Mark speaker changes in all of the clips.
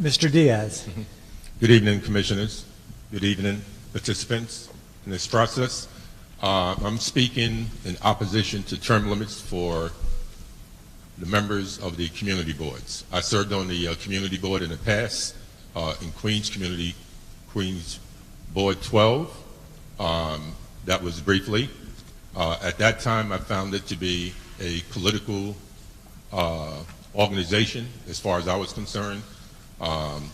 Speaker 1: Mr. Diaz.
Speaker 2: Good evening, commissioners. Good evening, participants in this process. I'm speaking in opposition to term limits for the members of the community boards. I served on the community board in the past in Queens Board 12. That was briefly. At that time, I found it to be a political organization as far as I was concerned.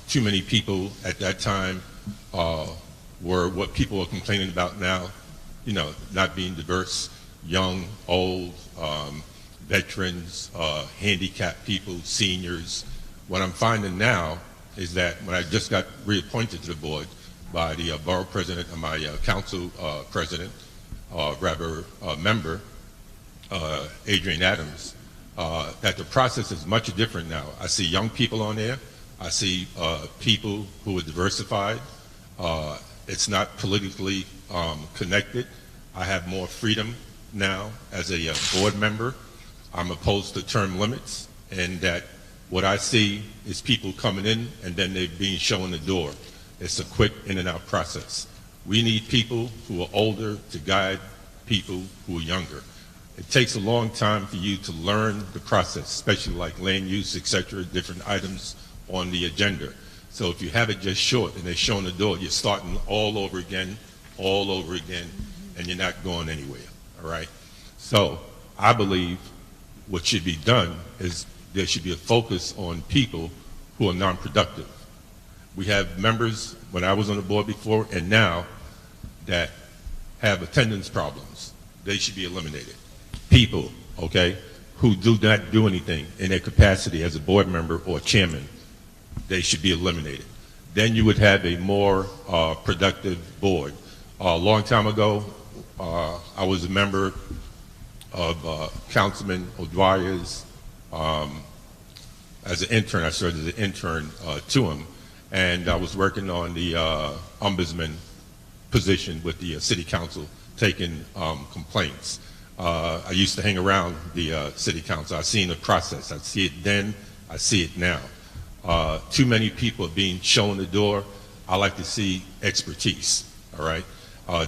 Speaker 2: Too many people at that time were what people are complaining about now, you know, not being diverse, young, old, veterans, handicapped people, seniors. What I'm finding now is that when I just got reappointed to the board by the borough president and my council president, member, Adrian Adams, that the process is much different now. I see young people on there. I see people who are diversified. It's not politically connected. I have more freedom now as a board member. I'm opposed to term limits, and that what I see is people coming in and then they're being shown the door. It's a quick in and out process. We need people who are older to guide people who are younger. It takes a long time for you to learn the process, especially like land use, etc., different items on the agenda. So if you have it just short and they're showing the door, you're starting all over again, and you're not going anywhere, all right? So I believe what should be done is there should be a focus on people who are non-productive. We have members, when I was on the board before and now, that have attendance problems. They should be eliminated. People, okay, who do not do anything in their capacity as a board member or chairman, they should be eliminated. Then you would have a more productive board. A long time ago, I was a member of Councilman O'Dwyer's, as an intern. I served as an intern to him, and I was working on the ombudsman position with the city council, taking complaints. I used to hang around the city council. I've seen the process. I see it then, I see it now. Too many people are being shown the door. I like to see expertise, all right?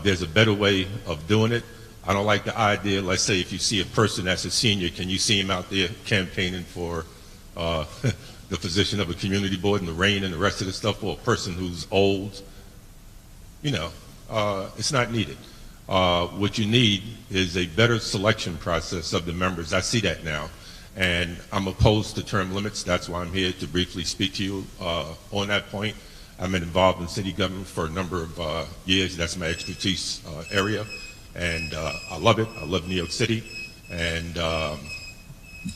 Speaker 2: There's a better way of doing it. I don't like the idea, let's say if you see a person that's a senior, can you see him out there campaigning for the position of a community board in the rain and the rest of the stuff, or a person who's old? You know, it's not needed. What you need is a better selection process of the members. I see that now. And I'm opposed to term limits. That's why I'm here to briefly speak to you on that point. I've been involved in city government for a number of years. That's my expertise area. And I love it. I love New York City. And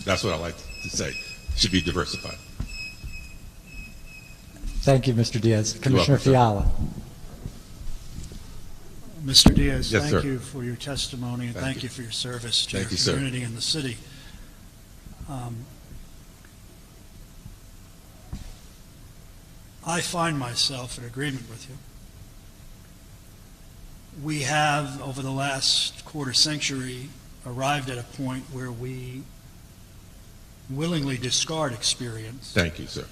Speaker 2: that's what I like to say. It should be diversified.
Speaker 1: Thank you, Mr. Diaz. Commissioner Fiala.
Speaker 3: Mr. Diaz,
Speaker 2: yes,
Speaker 3: thank
Speaker 2: sir.
Speaker 3: you for your testimony, and thank you for your service to your community and the city. I find myself in agreement with you. We have, over the last quarter century, arrived at a point where we willingly discard experience.
Speaker 2: Thank you, sir.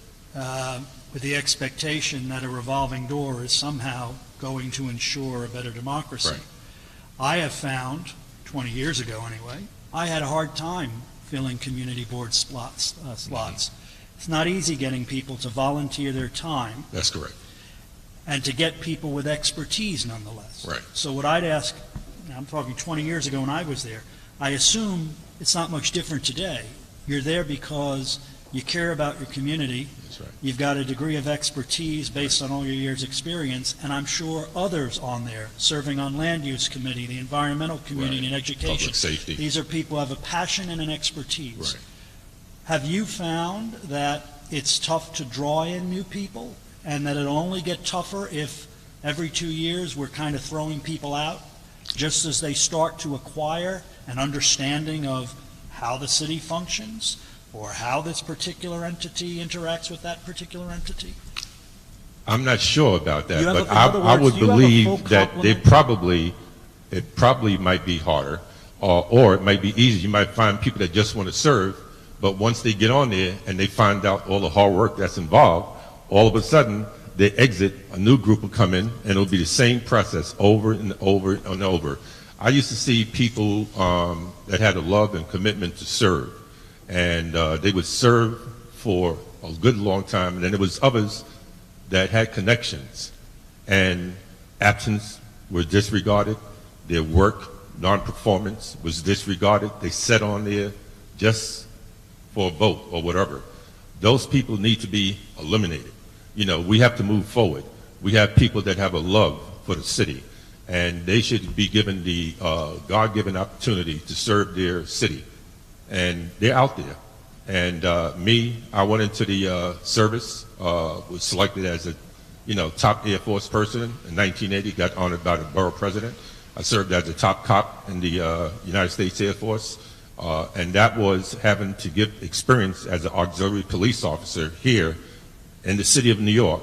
Speaker 3: With the expectation that a revolving door is somehow going to ensure a better democracy.
Speaker 2: Right.
Speaker 3: I have found, 20 years ago anyway, I had a hard time filling community board slots. It's not easy getting people to volunteer their time.
Speaker 2: That's correct.
Speaker 3: And to get people with expertise nonetheless.
Speaker 2: Right.
Speaker 3: So what I'd ask, now I'm talking 20 years ago when I was there, I assume it's not much different today. You're there because you care about your community.
Speaker 2: That's right.
Speaker 3: You've got a degree of expertise based on all your years' experience, and I'm sure others on there, serving on land use committee, the environmental community,
Speaker 2: Right.
Speaker 3: and education.
Speaker 2: Public safety.
Speaker 3: These are people who have a passion and an expertise.
Speaker 2: Right.
Speaker 3: Have you found that it's tough to draw in new people, and that it'll only get tougher if every 2 years we're kind of throwing people out, just as they start to acquire an understanding of how the city functions, or how this particular entity interacts with that particular entity?
Speaker 2: I'm not sure about that, but
Speaker 3: in other
Speaker 2: I
Speaker 3: words,
Speaker 2: would
Speaker 3: do you have a full
Speaker 2: believe that
Speaker 3: complement?
Speaker 2: it probably might be harder, or it might be easy. You might find people that just want to serve, but once they get on there and they find out all the hard work that's involved, all of a sudden, they exit, a new group will come in, and it'll be the same process over and over and over. I used to see people that had a love and commitment to serve, and they would serve for a good long time, and then there was others that had connections, and absence were disregarded, their work, non-performance was disregarded, they sat on there just for a vote or whatever. Those people need to be eliminated. You know, we have to move forward. We have people that have a love for the city, and they should be given the God-given opportunity to serve their city, and they're out there. And I went into the service, was selected as a top Air Force person in 1980, got honored by the borough president. I served as a top cop in the United States Air Force, and that was having to give experience as an auxiliary police officer here in the city of New York.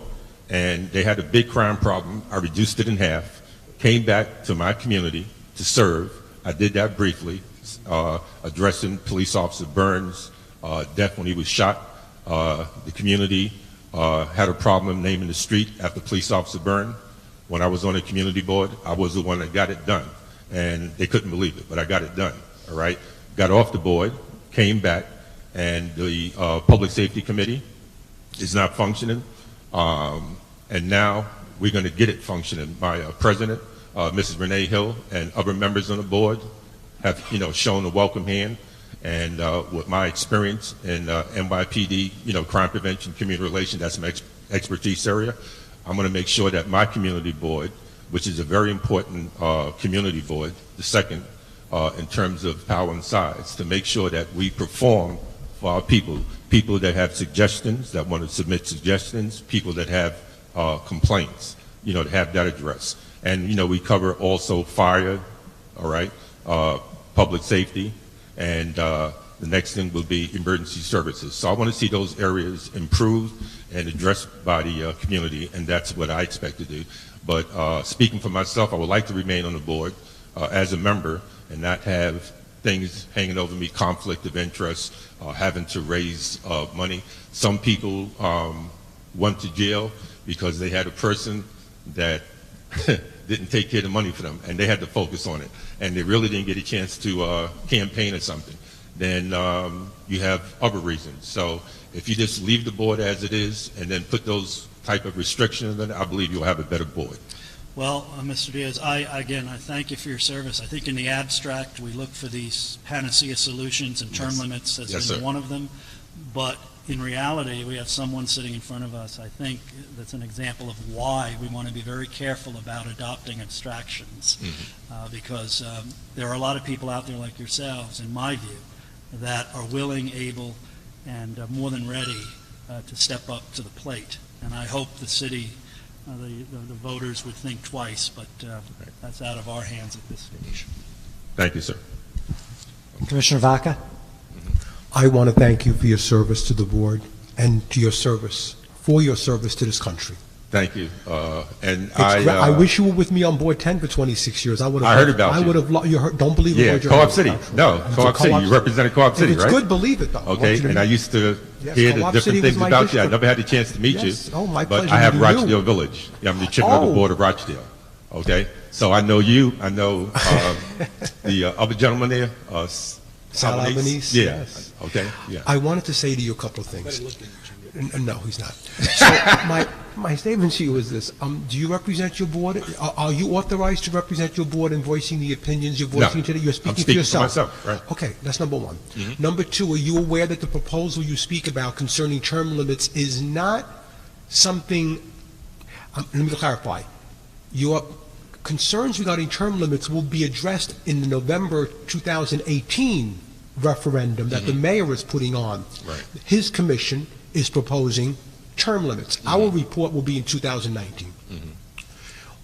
Speaker 2: And they had a big crime problem. I reduced it in half, came back to my community to serve. I did that briefly, addressing police officer Burns' death when he was shot. The community had a problem naming the street after police officer Burns. When I was on the community board, I was the one that got it done, and they couldn't believe it, but I got it done, all right? Got off the board, came back, and the Public Safety Committee is not functioning, and now we're going to get it functioning. My president, Mrs. Renee Hill, and other members on the board have, shown a welcome hand, and with my experience in NYPD, crime prevention, community relations, that's my expertise area. I'm going to make sure that my community board, which is a very important community board, the second in terms of power and size, to make sure that we perform for our people that have suggestions, that want to submit suggestions, people that have complaints, to have that addressed. And, we cover also fire, all right, public safety, and the next thing will be emergency services. So I want to see those areas improved and addressed by the community, and that's what I expect to do. But speaking for myself, I would like to remain on the board as a member and not have things hanging over me, conflict of interest, having to raise money. Some people went to jail because they had a person that didn't take care of the money for them, and they had to focus on it, and they really didn't get a chance to campaign or something. Then you have other reasons. So if you just leave the board as it is and then put those type of restrictions in it, I believe you'll have a better board.
Speaker 3: Well, Mr. Diaz, I thank you for your service. I think in the abstract, we look for these panacea solutions, and term limits has been one of them. But in reality, we have someone sitting in front of us, I think, that's an example of why we want to be very careful about adopting abstractions. Because there are a lot of people out there like yourselves, in my view, that are willing, able, and more than ready to step up to the plate. And I hope the city, the voters would think twice, but that's out of our hands at this stage.
Speaker 2: Thank you, sir.
Speaker 1: Commissioner Vaca?
Speaker 4: I want to thank you for your service to the board and to your service, for your service to this country.
Speaker 2: Thank you. And
Speaker 4: I wish you were with me on board 10 for 26 years. I would have.
Speaker 2: I heard about you.
Speaker 4: I would have. You heard, don't believe
Speaker 2: yeah,
Speaker 4: it.
Speaker 2: Co-op City. No, Co-op City. You represented Co-op City,
Speaker 4: it's
Speaker 2: right?
Speaker 4: Good, believe it, though.
Speaker 2: Okay, and I used to hear the different things about you. I never had the chance to meet you.
Speaker 4: Oh, my
Speaker 2: but
Speaker 4: pleasure.
Speaker 2: I have Rochdale Village. Yeah, I'm the chairman of the board of Rochdale. Okay, so I know you. I know the other gentleman there,
Speaker 4: Sal Albanese.
Speaker 2: Yeah.
Speaker 4: Yes.
Speaker 2: Okay. Yeah.
Speaker 4: I wanted to say to you a couple of things. No, he's not. So my statement to you is this: do you represent your board? Are you authorized to represent your board in voicing the opinions you're voicing today? You're speaking for yourself.
Speaker 2: For myself, right.
Speaker 4: Okay, that's number one. Number two, are you aware that the proposal you speak about concerning term limits is not something? Let me clarify. Your concerns regarding term limits will be addressed in the November 2018 referendum that the mayor is putting on.
Speaker 2: Right.
Speaker 4: His commission is proposing term limits. Our report will be in 2019.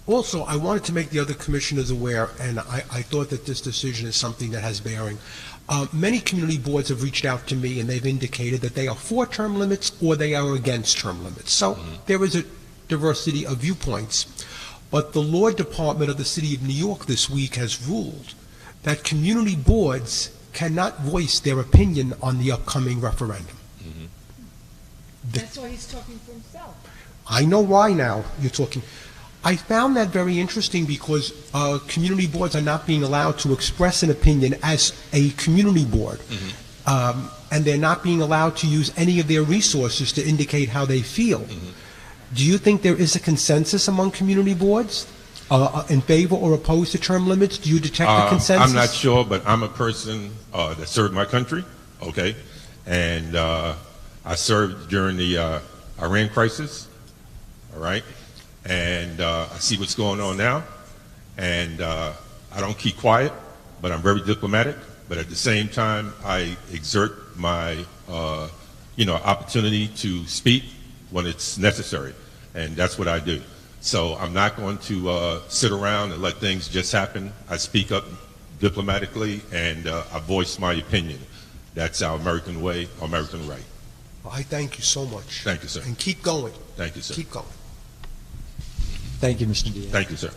Speaker 4: Also, I wanted to make the other commissioners aware, and I thought that this decision is something that has bearing. Many community boards have reached out to me, and they've indicated that they are for term limits or they are against term limits. So there is a diversity of viewpoints. But the Law Department of the City of New York this week has ruled that community boards cannot voice their opinion on the upcoming referendum.
Speaker 5: That's why he's talking for himself.
Speaker 4: I know why now you're talking. I found that very interesting because community boards are not being allowed to express an opinion as a community board. And they're not being allowed to use any of their resources to indicate how they feel. Do you think there is a consensus among community boards in favor or opposed to term limits? Do you detect a consensus?
Speaker 2: I'm not sure, but I'm a person that served my country, okay? And I served during the Iran crisis, all right? And I see what's going on now, and I don't keep quiet, but I'm very diplomatic. But at the same time, I exert my, opportunity to speak when it's necessary, and that's what I do. So I'm not going to sit around and let things just happen. I speak up diplomatically, and I voice my opinion. That's our American way, American right.
Speaker 4: Well, I thank you so much.
Speaker 2: Thank you, sir.
Speaker 4: And keep going.
Speaker 2: Thank you, sir.
Speaker 4: Keep going.
Speaker 1: Thank you, Mr. Diaz.
Speaker 2: Thank you, sir.